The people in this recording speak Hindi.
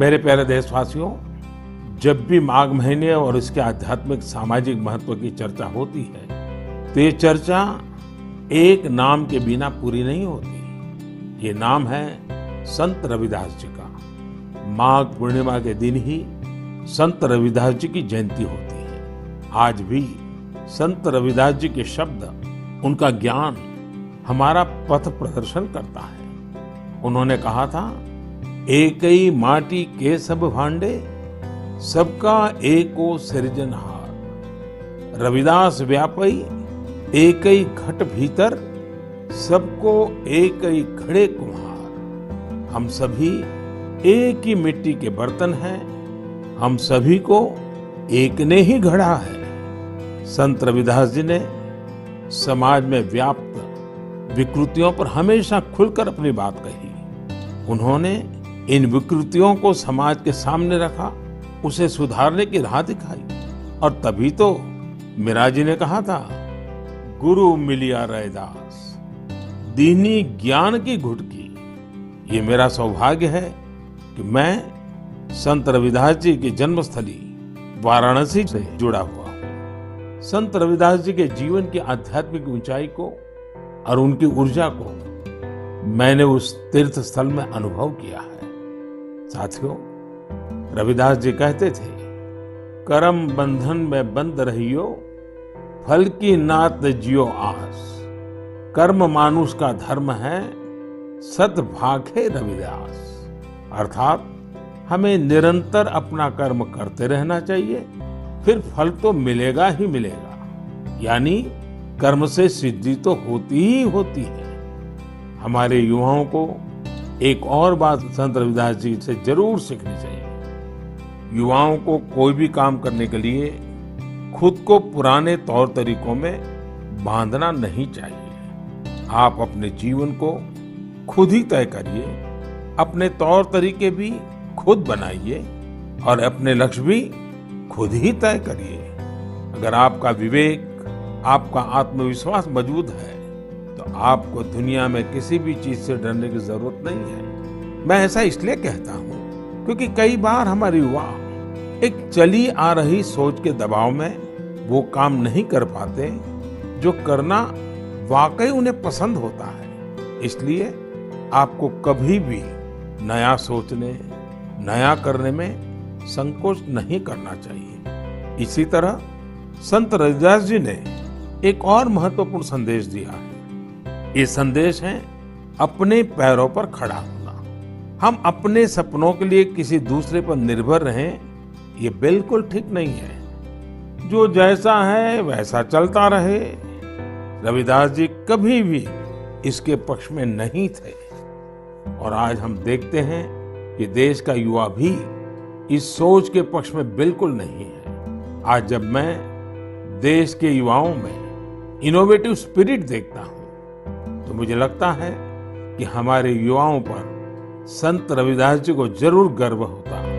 मेरे प्यारे देशवासियों, जब भी माघ महीने और इसके आध्यात्मिक सामाजिक महत्व की चर्चा होती है तो ये चर्चा एक नाम के बिना पूरी नहीं होती। ये नाम है संत रविदास जी का। माघ पूर्णिमा के दिन ही संत रविदास जी की जयंती होती है। आज भी संत रविदास जी के शब्द, उनका ज्ञान हमारा पथ प्रदर्शन करता है। उन्होंने कहा था, एकई माटी के सब भांडे, सबका एको सृजनहार। रविदास व्यापई एकई घट भीतर, सबको एकई घड़े कुम्हार। हम सभी एक ही मिट्टी के बर्तन हैं, हम सभी को एक ने ही गढ़ा है। संत रविदास जी ने समाज में व्याप्त विकृतियों पर हमेशा खुलकर अपनी बात कही। उन्होंने इन विकृतियों को समाज के सामने रखा, उसे सुधारने की राह दिखाई। और तभी तो मीरा जी ने कहा था, गुरु मिलिया रैदास, दीनी ज्ञान की घुटकी। ये मेरा सौभाग्य है कि मैं संत रविदास जी की जन्मस्थली वाराणसी से जुड़ा हुआ हूँ। संत रविदास जी के जीवन की आध्यात्मिक ऊंचाई को और उनकी ऊर्जा को मैंने उस तीर्थ स्थल में अनुभव किया है। साथियों, रविदास जी कहते थे, करम बंधन में बंद रहियो, फल की नात जियो आस। कर्म मानुष का धर्म है, सत भाखे रविदास। अर्थात हमें निरंतर अपना कर्म करते रहना चाहिए, फिर फल तो मिलेगा ही मिलेगा। यानी कर्म से सिद्धि तो होती ही होती है। हमारे युवाओं को एक और बात संत रविदास जी से जरूर सीखनी चाहिए। युवाओं को कोई भी काम करने के लिए खुद को पुराने तौर तरीकों में बांधना नहीं चाहिए। आप अपने जीवन को खुद ही तय करिए, अपने तौर तरीके भी खुद बनाइए और अपने लक्ष्य भी खुद ही तय करिए। अगर आपका विवेक, आपका आत्मविश्वास मजबूत है तो आपको दुनिया में किसी भी चीज से डरने की जरूरत नहीं है। मैं ऐसा इसलिए कहता हूँ क्योंकि कई बार हमारे युवा एक चली आ रही सोच के दबाव में वो काम नहीं कर पाते जो करना वाकई उन्हें पसंद होता है। इसलिए आपको कभी भी नया सोचने, नया करने में संकोच नहीं करना चाहिए। इसी तरह संत रविदास जी ने एक और महत्वपूर्ण संदेश दिया है। ये संदेश है अपने पैरों पर खड़ा होना। हम अपने सपनों के लिए किसी दूसरे पर निर्भर रहें, ये बिल्कुल ठीक नहीं है। जो जैसा है वैसा चलता रहे। रविदास जी कभी भी इसके पक्ष में नहीं थे। और आज हम देखते हैं कि देश का युवा भी इस सोच के पक्ष में बिल्कुल नहीं है। आज जब मैं देश के युवाओं में इनोवेटिव स्पिरिट देखता हूं तो मुझे लगता है कि हमारे युवाओं पर संत रविदास जी को जरूर गर्व होता है।